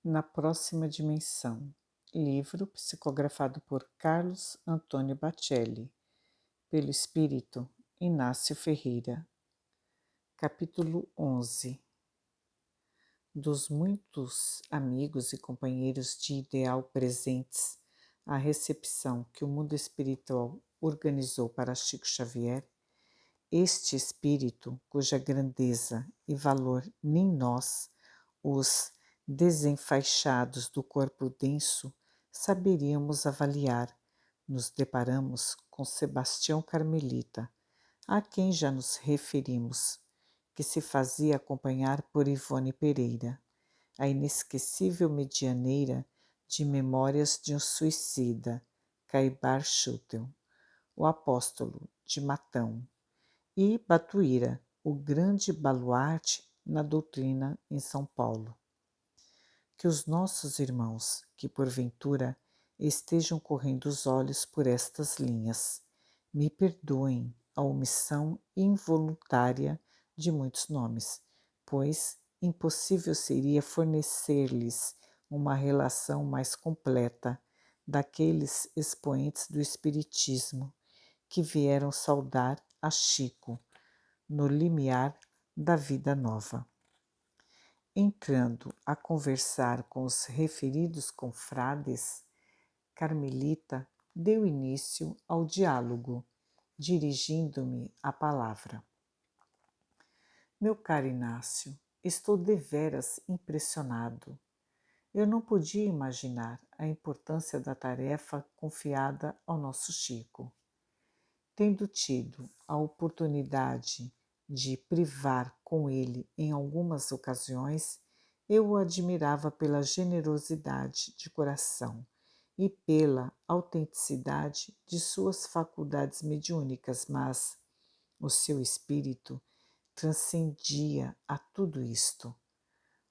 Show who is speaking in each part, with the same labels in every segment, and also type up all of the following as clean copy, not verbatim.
Speaker 1: Na próxima dimensão. Livro psicografado por Carlos Antônio Bacelli, pelo espírito Inácio Ferreira. Capítulo 11. Dos muitos amigos e companheiros de ideal presentes à recepção que o mundo espiritual organizou para Chico Xavier, este espírito, cuja grandeza e valor nem nós, os desenfaixados do corpo denso, saberíamos avaliar, nos deparamos com Sebastião Carmelita, a quem já nos referimos, que se fazia acompanhar por Ivone Pereira, a inesquecível medianeira de Memórias de um Suicida, Caibar Schutel, o apóstolo de Matão, e Batuíra, o grande baluarte na doutrina em São Paulo. Que os nossos irmãos, que porventura estejam correndo os olhos por estas linhas, me perdoem a omissão involuntária de muitos nomes, pois impossível seria fornecer-lhes uma relação mais completa daqueles expoentes do Espiritismo que vieram saudar a Chico no limiar da vida nova. Entrando a conversar com os referidos confrades, Carmelita deu início ao diálogo, dirigindo-me a palavra. Meu caro Inácio, estou deveras impressionado. Eu não podia imaginar a importância da tarefa confiada ao nosso Chico. Tendo tido a oportunidade de privar com ele em algumas ocasiões, eu o admirava pela generosidade de coração e pela autenticidade de suas faculdades mediúnicas, mas o seu espírito transcendia a tudo isto.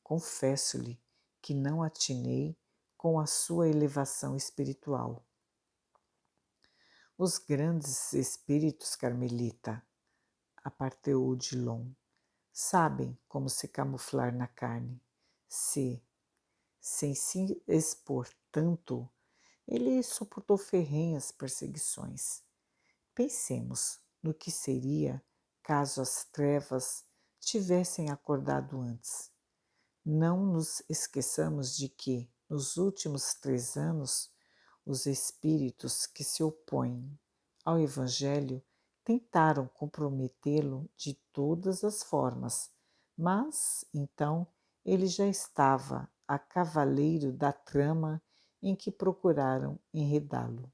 Speaker 1: Confesso-lhe que não atinei com a sua elevação espiritual. Os grandes espíritos, Carmelita, aparteou Odilon, sabem como se camuflar na carne. Sem se expor tanto, ele suportou ferrenhas perseguições. Pensemos no que seria caso as trevas tivessem acordado antes. Não nos esqueçamos de que, nos últimos 3 anos, os espíritos que se opõem ao Evangelho tentaram comprometê-lo de todas as formas, mas então ele já estava a cavaleiro da trama em que procuraram enredá-lo.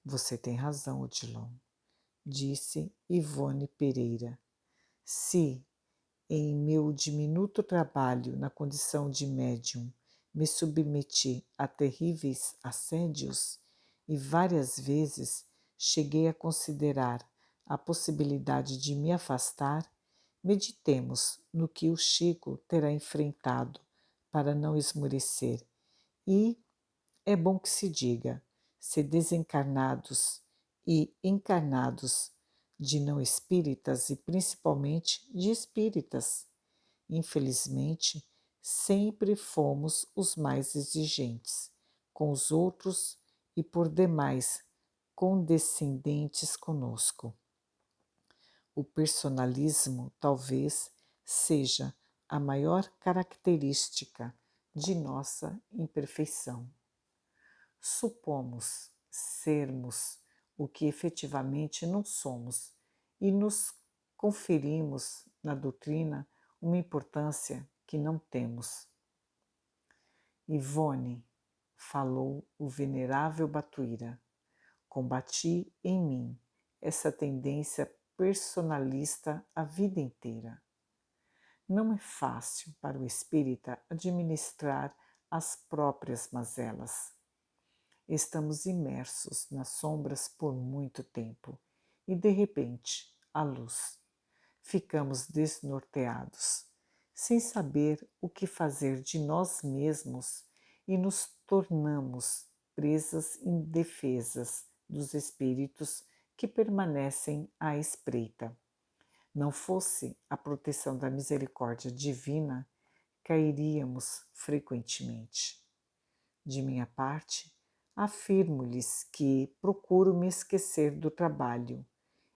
Speaker 1: Você tem razão, Odilon, disse Ivone Pereira. Se, em meu diminuto trabalho na condição de médium, me submeti a terríveis assédios e várias vezes cheguei a considerar a possibilidade de me afastar, meditemos no que o Chico terá enfrentado para não esmorecer. E é bom que se diga, se desencarnados e encarnados de não espíritas e principalmente de espíritas. Infelizmente, sempre fomos os mais exigentes com os outros e por demais condescendentes conosco. O personalismo talvez seja a maior característica de nossa imperfeição. Supomos sermos o que efetivamente não somos e nos conferimos na doutrina uma importância que não temos. Ivone, falou o venerável Batuíra, combati em mim essa tendência personalista a vida inteira. Não é fácil para o espírita administrar as próprias mazelas. Estamos imersos nas sombras por muito tempo e, de repente, a luz. Ficamos desnorteados, sem saber o que fazer de nós mesmos e nos tornamos presas indefesas dos espíritos que permanecem à espreita. Não fosse a proteção da misericórdia divina, cairíamos frequentemente. De minha parte, afirmo-lhes que procuro me esquecer do trabalho.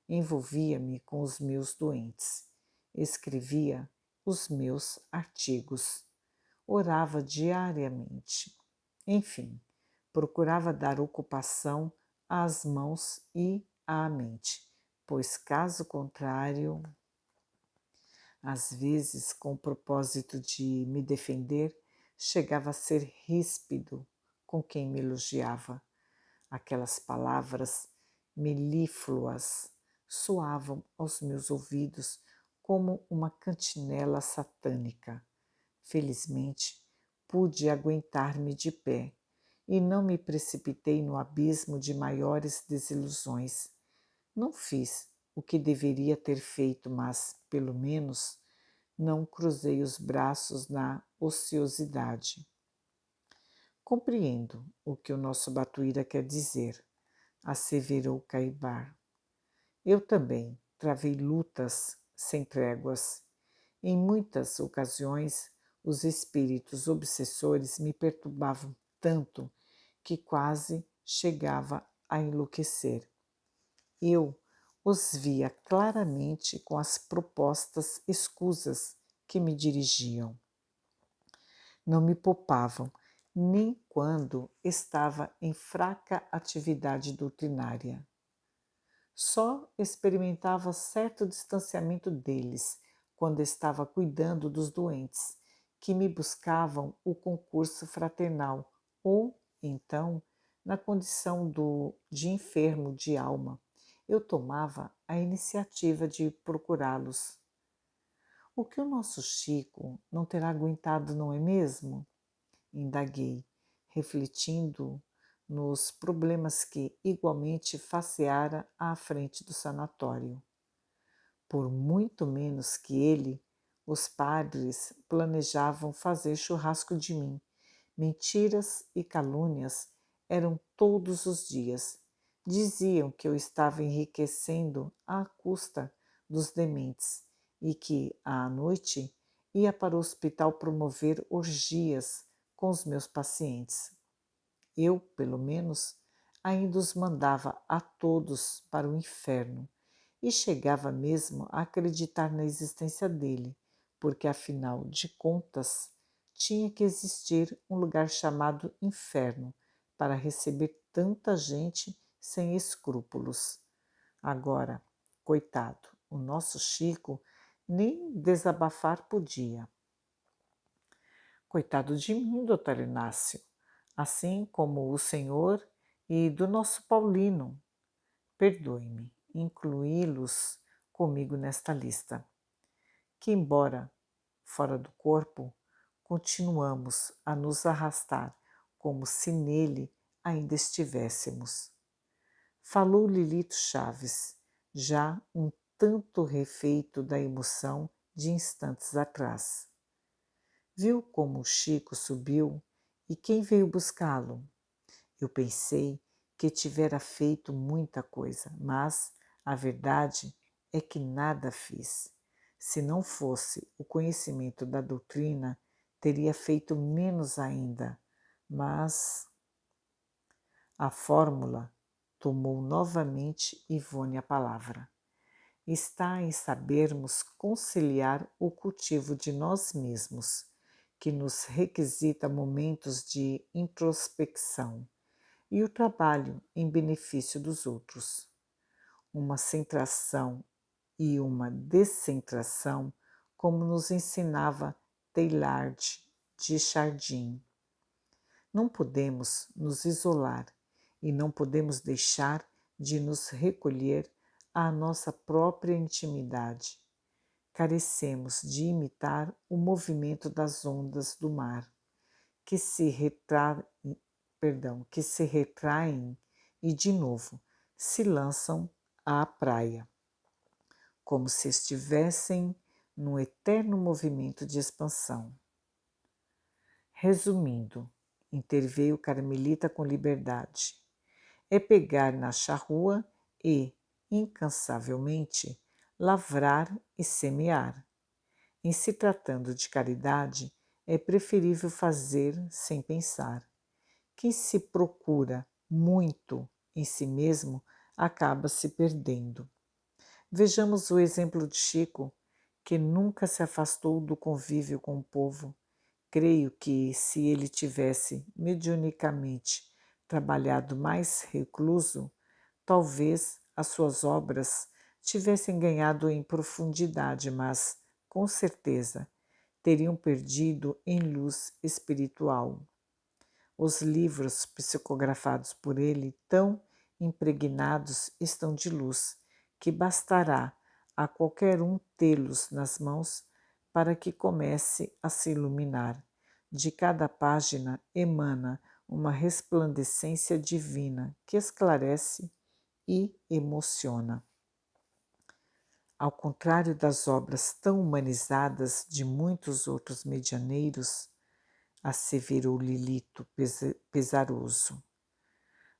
Speaker 1: Envolvia-me com os meus doentes, escrevia os meus artigos, orava diariamente. Enfim, procurava dar ocupação às mãos e à mente, pois caso contrário, às vezes, com o propósito de me defender, chegava a ser ríspido com quem me elogiava. Aquelas palavras melífluas soavam aos meus ouvidos como uma cantinela satânica. Felizmente, pude aguentar-me de pé e não me precipitei no abismo de maiores desilusões. Não fiz o que deveria ter feito, mas, pelo menos, não cruzei os braços na ociosidade. Compreendo o que o nosso Batuíra quer dizer, asseverou Caibar. Eu também travei lutas sem tréguas. Em muitas ocasiões, os espíritos obsessores me perturbavam tanto que quase chegava a enlouquecer. Eu os via claramente com as propostas escusas que me dirigiam. Não me poupavam, nem quando estava em fraca atividade doutrinária. Só experimentava certo distanciamento deles quando estava cuidando dos doentes, que me buscavam o concurso fraternal, ou, então, na condição de enfermo de alma, eu tomava a iniciativa de procurá-los. O que o nosso Chico não terá aguentado, não é mesmo? Indaguei, refletindo nos problemas que igualmente faceara à frente do sanatório. Por muito menos que ele, os padres planejavam fazer churrasco de mim. Mentiras e calúnias eram todos os dias. Diziam que eu estava enriquecendo à custa dos dementes e que, à noite, ia para o hospital promover orgias com os meus pacientes. Eu, pelo menos, ainda os mandava a todos para o inferno e chegava mesmo a acreditar na existência dele, porque, afinal de contas, tinha que existir um lugar chamado inferno para receber tanta gente sem escrúpulos. Agora, coitado, o nosso Chico nem desabafar podia. Coitado de mim, doutor Inácio, assim como o senhor e do nosso Paulino. Perdoe-me incluí-los comigo nesta lista, que, embora fora do corpo, continuamos a nos arrastar como se nele ainda estivéssemos. Falou Lilito Chaves, já um tanto refeito da emoção de instantes atrás. Viu como o Chico subiu e quem veio buscá-lo? Eu pensei que tivera feito muita coisa, mas a verdade é que nada fiz. Se não fosse o conhecimento da doutrina, teria feito menos ainda, mas a fórmula tomou novamente Ivone a palavra. Está em sabermos conciliar o cultivo de nós mesmos, que nos requisita momentos de introspecção, e o trabalho em benefício dos outros. Uma centração e uma descentração, como nos ensinava Teilhard de Chardin. Não podemos nos isolar e não podemos deixar de nos recolher à nossa própria intimidade. Carecemos de imitar o movimento das ondas do mar, que se retraem e, de novo, se lançam à praia, como se estivessem num eterno movimento de expansão. Resumindo, interveio Carmelita com liberdade, é pegar na charrua e, incansavelmente, lavrar e semear. Em se tratando de caridade, é preferível fazer sem pensar. Quem se procura muito em si mesmo acaba se perdendo. Vejamos o exemplo de Chico, que nunca se afastou do convívio com o povo. Creio que, se ele tivesse mediunicamente trabalhado mais recluso, talvez as suas obras tivessem ganhado em profundidade, mas, com certeza, teriam perdido em luz espiritual. Os livros psicografados por ele, tão impregnados estão de luz, que bastará a qualquer um tê-los nas mãos para que comece a se iluminar. De cada página emana uma resplandecência divina que esclarece e emociona. Ao contrário das obras tão humanizadas de muitos outros medianeiros, asseverou Lilito pesaroso.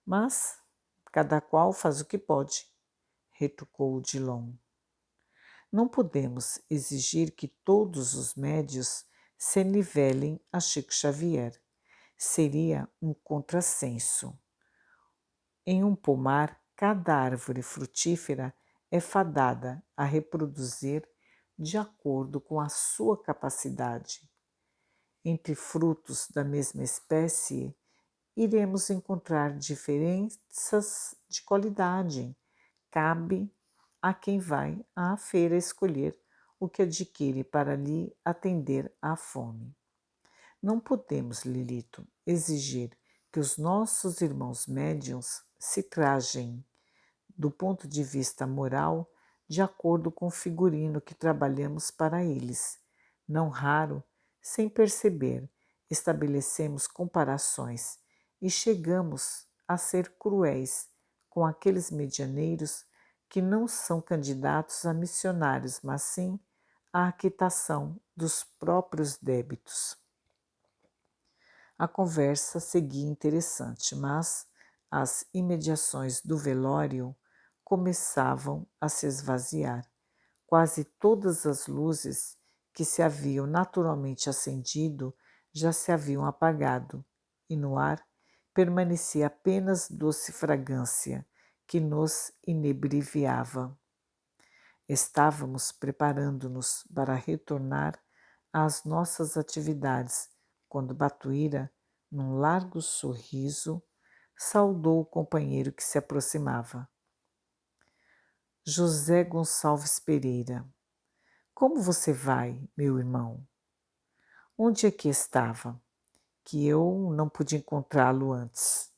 Speaker 1: Mas cada qual faz o que pode, retrucou Odilon. Não podemos exigir que todos os médios se nivelem a Chico Xavier. Seria um contrassenso. Em um pomar, cada árvore frutífera é fadada a reproduzir de acordo com a sua capacidade. Entre frutos da mesma espécie, iremos encontrar diferenças de qualidade. Cabe a quem vai à feira escolher o que adquire para lhe atender à fome. Não podemos, Lilito, exigir que os nossos irmãos médiuns se trajem, do ponto de vista moral, de acordo com o figurino que trabalhamos para eles. Não raro, sem perceber, estabelecemos comparações e chegamos a ser cruéis com aqueles medianeiros que não são candidatos a missionários, mas sim à quitação dos próprios débitos. A conversa seguia interessante, mas as imediações do velório começavam a se esvaziar. Quase todas as luzes que se haviam naturalmente acendido já se haviam apagado, e no ar permanecia apenas doce fragrância que nos inebriviava. Estávamos preparando-nos para retornar às nossas atividades, quando Batuíra, num largo sorriso, saudou o companheiro que se aproximava. José Gonçalves Pereira. Como você vai, meu irmão? Onde é que estava? Que eu não pude encontrá-lo antes.